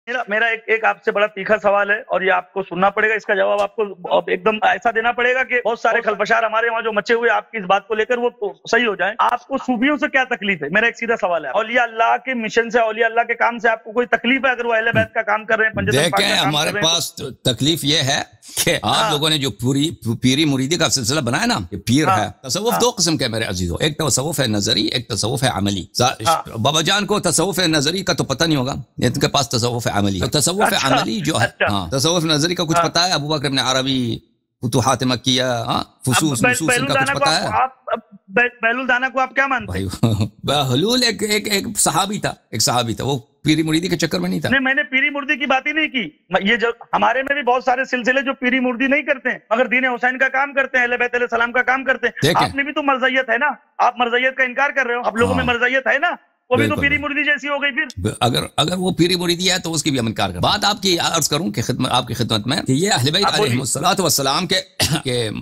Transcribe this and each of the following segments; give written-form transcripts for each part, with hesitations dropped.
मेरा एक आपसे बड़ा तीखा सवाल है और ये आपको सुनना पड़ेगा, इसका जवाब आपको एकदम ऐसा देना पड़ेगा कि बहुत सारे खलबशार हमारे वहाँ जो मचे हुए आपकी इस बात को लेकर वो सही हो जाए। आपको सूफियों से क्या तकलीफ है? मेरा एक सीधा सवाल है, औलिया अल्लाह के मिशन से, औलिया अल्लाह के काम से आपको कोई तकलीफ है अगर वो अहले बैत का काम कर रहे हैं? देखें, हमारे पास तकलीफ ये है कि आप लोगों ने जो पीरी मुरीदी का सिलसिला बनाया ना, ये पीर है। तसव्वुफ दो किस्म के मेरे अजीजों, एक तसव्वुफ है नजरी, एक तसव्वुफ है अमली। बाबा जान को तसव्वुफ नजरी का तो पता नहीं होगा, इनके पास तसव्वुफ अमली। तो तसव्वुफ अमली जो है, तसव्वुफ नजरी का कुछ पता है? अबू बकर इब्न अरबी, फुतूहात मक्किया, फुसूस नुसूस, इनका कुछ पता है? बहलूल दाना को आप क्या मानते हैं? बहलूल एक सहाबी था, वो पीरी मुरीदी के चक्कर में नहीं था। नहीं, मैंने पीरी मुर्दी की बात ही नहीं की। ये जो हमारे में भी बहुत सारे सिलसिले जो पीरी मुर्दी नहीं करते हैं मगर दीन हुसैन का काम करते हैं, अहले बैत अलैहि सलाम का काम करते हैं। आपने भी तो मरज़ियत है ना, आप मरज़ियत का इनकार कर रहे हो। आप लोगों में मरज़ियत है ना, वो भी तो पीरी मुर्दी जैसी हो गई। फिर अगर वो पीरी मुरीदी है तो उसकी भी हम इनकार कर। बात आपकी अर्ज करूं कि आपकी खिदमत में कि ये अहले बैत अलैहिस्सलातु वस्सलाम के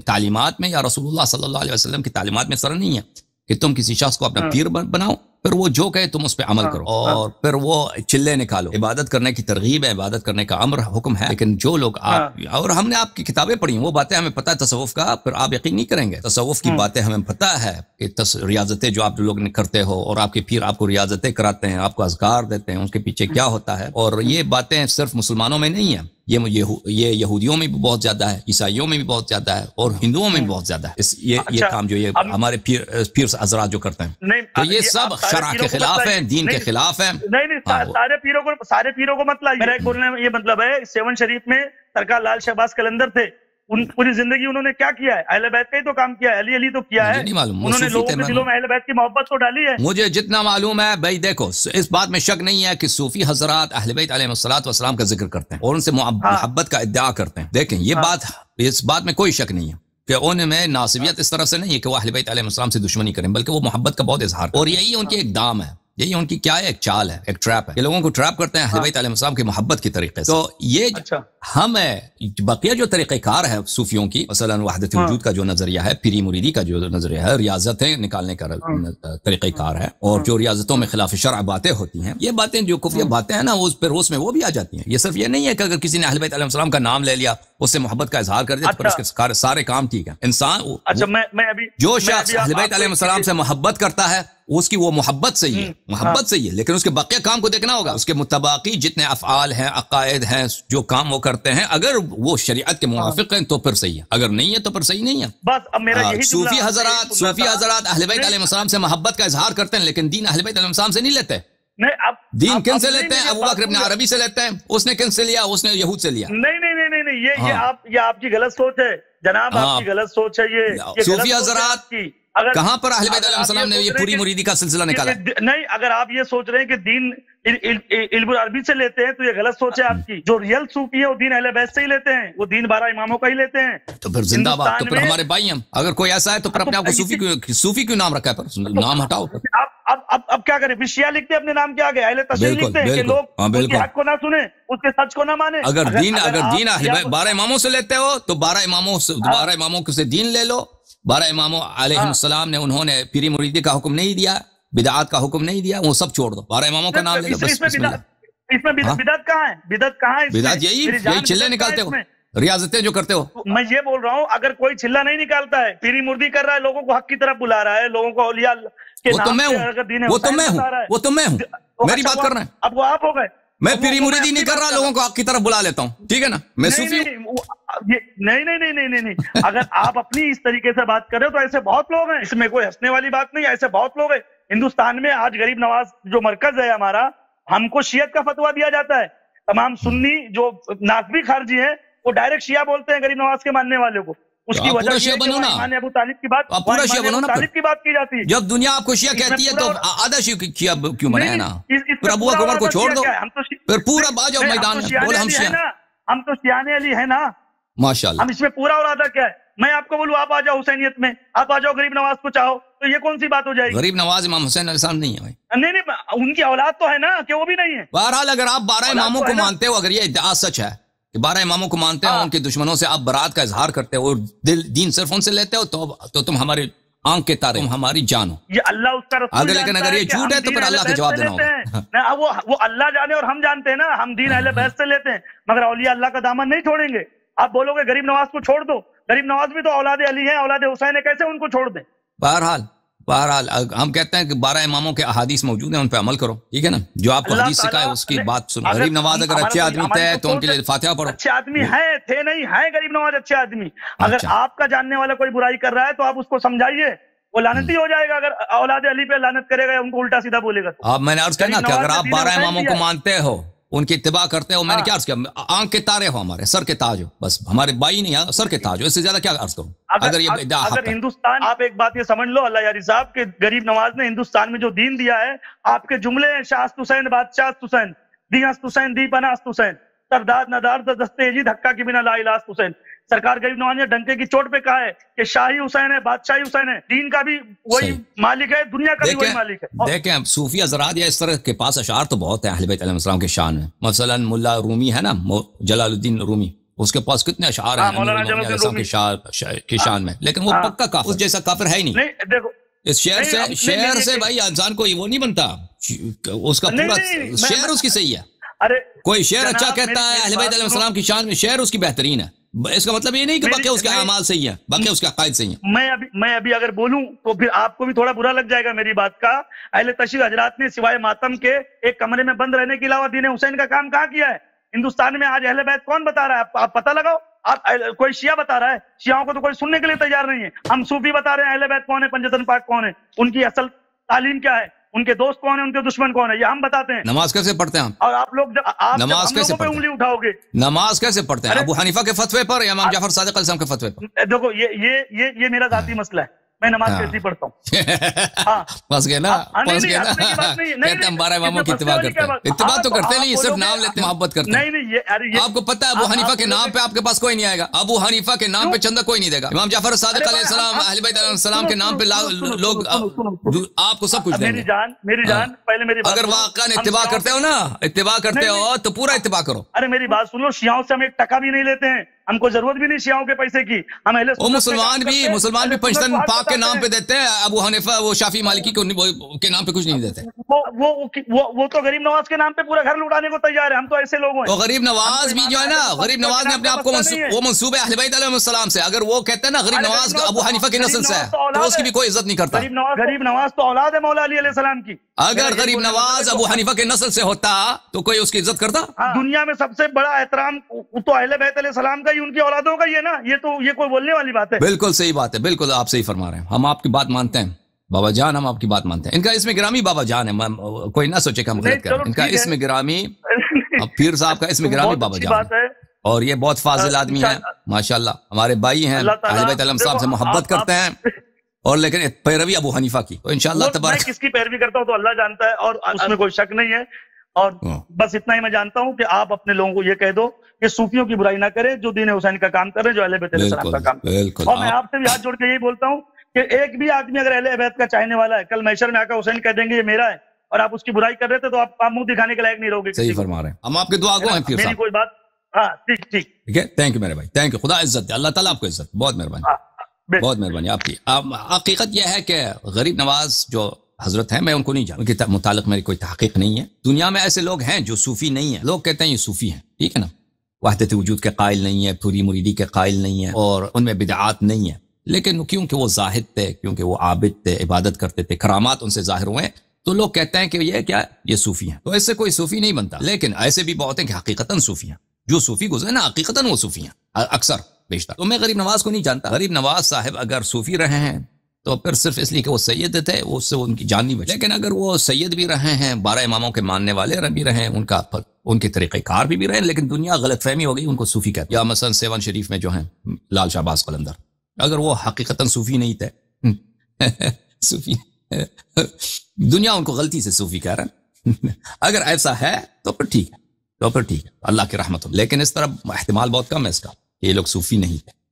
तालीमात में या रसूलुल्लाह सल्लल्लाहु अलैहि वसल्लम की तालीमात में सर नहीं है कि तुम किसी शख्स को अपना पीर बनाओ, फिर वो जो कहे तुम उस पर अमल करो और फिर वो चिल्ले निकालो। इबादत करने की तरगीब है, इबादत करने का अमर हुक्म है, लेकिन जो लोग आप और हमने आपकी किताबें पढ़ी, वो बातें हमें पता है तसव्वुफ का, फिर आप यकीन नहीं करेंगे। तसव्वुफ की बातें हमें पता है कि रियाजतें जो आप लोग करते हो और आपके पीर आपको रियाजतें कराते हैं, आपको अज़कार देते हैं, उसके पीछे क्या होता है। और ये बातें सिर्फ मुसलमानों में नहीं है, ये यहूदियों में भी बहुत ज्यादा है, ईसाइयों में भी बहुत ज्यादा है और हिंदुओं में भी बहुत ज्यादा है। ये काम जो ये हमारे पीर हज़रात जो करते हैं, तो ये सब शरअ के खिलाफ है, दीन के खिलाफ है। नहीं, सारे पीरों को मतलब मेरा एक बोलने में ये मतलब है, सेवन शरीफ में सरकार लाल शहबाज कलंदर थे, पूरी जिंदगी उन्होंने क्या किया है? अहले बैत का ही तो काम किया है, अली तो किया है। उन्होंने लोगों के दिलों में अहले बैत की मोहब्बत तो डाली है। मुझे जितना मालूम है भाई, देखो इस बात में शक नहीं है कि सूफी हजरात अहले बैत अलैहिस्सलातु वस्सलाम का जिक्र करते हैं और उनसे मोहब्बत का इद्दिआ करते हैं। देखें ये बात, इस बात में कोई शक नहीं है कि उनमें नासिबियत इस तरह से नहीं है कि वो अहले बैत अलैहिस्सलाम से दुश्मनी करें, बल्कि वो मोहब्बत का बहुत इजहार, और यही उनकी एक दाम है, यही उनकी क्या है, एक चाल है, एक ट्रैप है। ये लोगों को ट्रैप करते हैं अहले बैत अलैहिस्सलाम की मोहब्बत की तरीके से। तो ये हम बकिया जो तरीक़ेकार है सूफियों की, मसलन वहदत वजूद का जो नजरिया है, पीरी मुरीदी का जो नजरिया है, रियाजतें निकालने का तरीक़ेकार है, और जो रियाजतों में खिलाफ शरअ बातें होती हैं, ये बातें जो कुफ्रिया बातें हैं ना, उस पर रोज में वो भी आ जाती हैं। ये सिर्फ ये नहीं है कि अगर किसी ने अहले बैत अलैहिस्सलाम का नाम ले लिया, उससे मोहब्बत का इजहार कर दिया, तो उसके सारे काम ठीक है। इंसान मैं अभी जो शख्स अहले बैत अलैहिस्सलाम से मोहब्बत करता है, उसकी वो मोहब्बत सही है, मोहब्बत सही है, लेकिन उसके बाकी काम को देखना होगा। उसके मुताबाकी जितने अफ़आल हैं, अकायद हैं, जो काम वो करते हैं, अगर वो शरीयत के मुवाफिक हैं तो फिर सही है, अगर नहीं है तो फिर सही नहीं है। बस अब मेरा यही सूफी हजरात अहले बैत अलैहिस्सलाम से मोहब्बत का इजहार करते हैं, लेकिन दीन अहले बैत अलैहिस्सलाम से नहीं लेते। नहीं, अब दीन किन से लेते हैं? अबू बकर इब्न अरबी से लेते हैं। उसने किन से लिया? उसने यहूद से लिया। नहीं, ये आपकी गलत सोच है जनाब, आपकी गलत सोच है। ये सूफी हजरात की कहां पर अहले बैत अलैहिस्सलाम ने ये पूरी मुरीदी का सिलसिला निकाला? नहीं, अगर आप ये सोच रहे हैं कि दीन इल्म अरबी से लेते हैं तो ये गलत सोच है आपकी। जो रियल सूफी है वो दीन अहले बैत से ही लेते हैं, वो दीन 12 इमामों का ही लेते हैं। तो फिर जिंदाबाद, तो फिर हमारे भाई हम। अगर कोई ऐसा है तो फिर अपने आप को सूफी क्यों नाम रखा है? पर नाम हटाओ। अब क्या करें? शिया लिखते हैं अपने नाम के आगे, अहले तशय्युअ लिखते हैं कि लोग उसके हक को ना सुने, उसके सच को ना माने। अगर दीन 12 इमामों से लेते हो तो 12 इमामों से दीन ले लो। 12 इमामों अलैहिस्सलाम ने, उन्होंने पीरी मुरीदी का हुक्म नहीं दिया, बिदअत का हुक्म नहीं दिया, वो सब छोड़ दो, 12 इमामों का नाम ले लो। इसमें बिदअत कहाँ है? बिदअत कहाँ है? बिदअत यही चिल्ले निकालते हो, रियाजतें जो करते हो। मैं ये बोल रहा हूँ, अगर कोई चिल्ला नहीं निकालता है, पीरी मुर्दी कर रहा है, लोगों को हक की तरफ बुला रहा है, लोगों को औलिया के नाम पे, वो तो मैं हूँ, मेरी बात कर रहे हैं। अब वो आप हो गए। मैं पीरी मुरीदी नहीं कर रहा, लोगों को हक की तरफ बुला लेता हूँ, ठीक है ना? मैं सूफी हूँ। नहीं, अगर आप अपनी इस तरीके से बात कर रहे हो तो ऐसे बहुत लोग हैं, इसमें कोई हंसने वाली बात नहीं है। ऐसे बहुत लोग हैं हिंदुस्तान में। आज गरीब नवाज जो मरकज है हमारा, हमको शियत का फतवा दिया जाता है। तमाम सुन्नी जो नासबी खारजी है वो डायरेक्ट शिया बोलते हैं गरीब नवाज के मानने वाले को। उसकी वजह शिया बनो ना, अबू तालिब की बात, पूरा शिया बनो ना, तालिब की बात की जाती है। जब दुनिया आपको शिया कहती है तो आधा शिया क्यों बनाया ना? फिर अबू बकर को छोड़ दो, फिर पूरा बाजो मैदान में बोले हम शिया। हम तो शियाने अली है ना, माशाल्लाह। हम इसमें पूरा इरादा क्या है? मैं आपको बोलूं आप आ जाओ हुसैनियत में, आप आ जाओ गरीब नवाज को चाहो, तो ये कौन सी बात हो जाएगी? गरीब नवाज इमाम हुसैन अलैहिस्सलाम नहीं है भाई। नहीं, उनकी औलाद तो है ना, कि वो भी नहीं है। बहरहाल अगर आप 12 इमामों को मानते हो, अगर ये इद्दिआ सच है कि 12 इमामों को मानते हो, उनके दुश्मनों से आप बरात का इजहार करते हो और दीन सिर्फ उनसे लेते हो, तो तुम हमारे آنکھ کے تارے ہماری جان ہو. یہ اللہ اس کا رسول لیکن اگر یہ جھوٹ ہے تو پھر اللہ کا جواب دینا ہوگا. وہ اللہ جانے اور ہم جانتے ہیں نا, ہم دین اہل بیت سے لیتے ہیں, مگر اولیاء اللہ کا دامن نہیں چھوڑیں گے. آپ بولو گے غریب نواز کو چھوڑ دو, غریب نواز بھی تو اولاد علی ہیں, اولاد حسین ہے, کیسے ان کو چھوڑ دیں؟ بہرحال ہم کہتے ہیں کہ 12 اماموں کے احادیث موجود ہیں, ان پہ عمل کرو, ٹھیک ہے نا. جو آپ کو حدیث سکھائے اس کی بات سنو. غریب نواز اگر اچھے آدمی تھے تو ان کے لیے فاتحہ پڑھو. اچھے آدمی ہیں, تھے نہیں ہیں غریب نواز اچھے آدمی. اگر آپ کا جاننے والا کوئی برائی کر رہا ہے تو آپ اس کو سمجھائیے, وہ لعنتی ہو جائے گا. اگر اولاد علی پہ لعنت کرے گا, ان کو الٹا سیدھا بولے گا. اب میں نے عرض کیا نا کہ اگر آپ 12 اماموں کو مانتے ہو, ان کی اتباع کرتے ہو, میں نے کیا عرض کیا, آنکھ کے تارے ہو, ہمارے سر کے تاج ہو, بس ہمارے بائی نہیں ہے, سر کے تاج ہو, اس سے زیادہ کیا عرض کروں. اگر ہندوستان, آپ ایک بات یہ سمجھ لو اللہ یاری صاحب, کہ غریب نواز نے ہندوستان میں جو دین دیا ہے, آپ کے جملے ہیں شاست حسین, بادشاہ حسین, دیست حسین, دی پناست حسین, سردار ندار دستے جی دھکا کی بنا لا الہ حسین. سرکار غریب نواز نے ڈنکے کی چوٹ پہ کہا ہے کہ شاہی حسین ہے, بادشاہی حسین ہے, دین کا بھی وہی مالک ہے, دنیا کا بھی وہی مالک ہے. دیکھیں صوفی حضرات یا اس طرح کے پاس اشعار تو بہت ہیں اہل بیت علیہ السلام کے شان میں. مثلا ملا رومی ہے نا, جلال الدین رومی, اس کے پاس کتنے اشعار ہیں مولانا جلال الدین کی شان میں, لیکن وہ پکا کافر, اس جیسا کافر ہے ہی نہیں. دیکھو اس شعر سے بھائی انسان کو وہ نہیں بنتا, اس کا پورا شعر اس کی صحیح ہے. کوئی شعر اچھا کہتا ہے اہل بیت علیہ السلام کی شان میں, شعر اس کی بہترین ہے. اس کا مطلب یہ نہیں کہ باقی اس کے اعمال صحیح ہیں, باقی اس کے عقائد صحیح ہیں. میں ابھی اگر بولوں تو پھر آپ کو بھی تھوڑا برا لگ جائے گا میری بات کا. اہل تشیع حضرات نے سوائے ماتم کے ایک کمرے میں بند رہنے کے علاوہ دین حسین کا کام کہاں کیا ہے؟ ہندوستان میں آج اہل بیت کون بتا رہا ہے؟ آپ پتہ لگاؤ. آپ کوئی شیعہ بتا رہا ہے, شیعوں کو تو کوئی سننے کے لیے تیار نہیں ہے. ہم صوفی بتا رہے ہیں اہل بیت کون ہے, پنجتن پاک کون ہے, ان کی اصل تعلیم کیا ہے, ان کے دوست کون ہیں, ان کے دشمن کون ہے, یہ ہم بتاتے ہیں. نماز کیسے پڑھتے ہیں ہم؟ اور آپ لوگ نماز کیسے پڑھتے ہیں؟ انگلی اٹھاؤ گے. نماز کیسے پڑھتے ہیں؟ ابو حنیفہ کے فتوے پر یا امام جعفر صادق علیہ السلام کے فتوے پر؟ دیکھو یہ میرا ذاتی مسئلہ ہے, میں نماز کیسی پڑھتا ہوں. پھنس گئے نا, پھنس گئے نا. کہتے ہیں 12 اماموں کی اتباع کرتے ہیں. اتباع تو کرتے نہیں, صرف نام لیتے, محبت کرتے ہیں. آپ کو پتہ ہے ابو حنیفہ کے نام پہ آپ کے پاس کوئی نہیں آئے گا, ابو حنیفہ کے نام پہ چندہ کوئی نہیں دے گا. امام جعفر صادق علیہ السلام, اہل بیت علیہ السلام کے نام پہ لوگ آپ کو سب کچھ دیں گے. میری جان پہلے میری اگر واقعا اتباع کرتے ہو نا, اتباع کرتے ہو تو پورا اتباع کرو. ارے میری بات سن لو, شیعوں سے ہم ایک ٹکا بھی نہیں لیتے ہیں, ہم کو ضرورت بھی نہیں شیعوں کے پیسے کی. ہم اہل مسلمان بھی پنجتن پاک کے نام پہ دیتے ہیں, ابو حنیفہ وہ شافعی مالکی کے نام پہ کچھ نہیں دیتے. وہ تو غریب نواز کے نام پہ پورا گھر لوٹانے کو تیار ہے. ہم تو ایسے لوگ ہیں. وہ غریب نواز بھی جو ہے نا, غریب نواز نے اپنے آپ کو وہ منسوب ہے اہل بیت علیہ السلام سے. اگر وہ کہتے ہیں نا غریب نواز ابو حنیفہ کی نسل سے ہے تو اس کی بھی کوئی عزت نہیں کرتا. غریب نواز تو اولاد ہے مولا علی علیہ السلام کی. اگر غریب نواز ابو حنیفہ کے نسل سے ہوتا تو کوئی اس کی عزت کرتا؟ دنیا میں سب سے بڑا احترام تو اہل بیت علیہ السلام کا ہی, ان کی اولادوں کا ہی ہے نا. یہ کوئی بولنے والی بات ہے؟ بالکل صحیح بات ہے, بالکل آپ صحیح فرما رہے ہیں. ہم آپ کی بات مانتے ہیں بابا جان, ہم آپ کی بات مانتے ہیں. ان کا اسم گرامی بابا جان ہے, کوئی نہ سوچے کہ ہم غلط کریں. ان کا اسم گرامی, پیر صاحب کا اسم گرامی بابا جان ہے, اور یہ بہت فاضل آدمی ہیں ماشاءاللہ. ہمارے بھائی ہیں, اہل بیت علیہ السلام سے محبت کرتے ہیں, اور لیکن پیروی ابو حنیفہ کی. تو انشاءاللہ تبارک, میں کس کی پیروی کرتا ہوں تو اللہ جانتا ہے, اور اس میں کوئی شک نہیں ہے. اور بس اتنا ہی میں جانتا ہوں کہ آپ اپنے لوگوں کو یہ کہہ دو کہ صوفیوں کی برائی نہ کرے جو دین حسین کا کام کر رہے, جو اہل بیت علیہ السلام کا کام کر رہے. اور میں آپ سے بھی ہاتھ جوڑ کے یہی بولتا ہوں کہ ایک بھی آدمی اگر اہل بیت کا چاہنے والا ہے, کل محشر میں آ کر حسین کہہ دیں گے یہ میرا ہے, اور آپ اس کی برائی کر رہے تھے تو آپ منہ دکھانے کے لائق نہیں رہو گے. صحیح فرما رہے ہیں, ہم آپ کے دعا گو ہیں پھر میری کوئی بات. ہاں ٹھیک ہے, تھینک یو میرے بھائی, تھینک یو. خدا عزت دے, اللہ تعالیٰ آپ کو عزت. بہت مہربانی, بہت مہربانی آپ کی. حقیقت یہ ہے کہ غریب نواز جو حضرت ہیں, میں ان کو نہیں جانتا, ان کے متعلق میری کوئی تحقیق نہیں ہے. دنیا میں ایسے لوگ ہیں جو صوفی نہیں ہیں, لوگ کہتے ہیں یہ صوفی ہیں, ٹھیک ہے نا, وحدت وجود کے قائل نہیں ہے, پوری مریدی کے قائل نہیں ہے, اور ان میں بدعات نہیں ہے. لیکن کیونکہ وہ زاہد تھے, کیونکہ وہ عابد تھے, عبادت کرتے تھے, کرامات ان سے ظاہر ہوئے, تو لوگ کہتے ہیں کہ یہ کیا ہے, یہ صوفی ہیں. تو اس سے کوئی صوفی نہیں بنتا. لیکن ایسے بھی بہت ہیں کہ حقیقتاً صوفی ہیں. جو صوفی گزرے نا حقیقتاً وہ صوفی ہیں, اکثر بیشتر. تو میں غریب نواز کو نہیں جانتا. غریب نواز صاحب اگر صوفی رہے ہیں تو پھر صرف اس لیے کہ وہ سید تھے, وہ اس سے ان کی جان نہیں بچی. لیکن اگر وہ سید بھی رہے ہیں, 12 اماموں کے ماننے والے بھی رہے, ان کے طریقہ کار بھی رہے, لیکن دنیا غلط فہمی ہو گئی, ان کو صوفی کہتے ہیں. یا مثلا سیون شریف میں جو ہیں لال شہباز قلندر, اگر وہ حقیقتاً صوفی نہیں تھے, صوفی دنیا ان کو غلطی سے صوفی کہہ رہا ہے. اگر ایسا ہے تو پھر ٹھیک ہے, اللہ کی رحمت ہو. لیکن اس طرح احتمال بہت کم ہے اس کا کہ یہ لوگ صوفی نہیں تھے.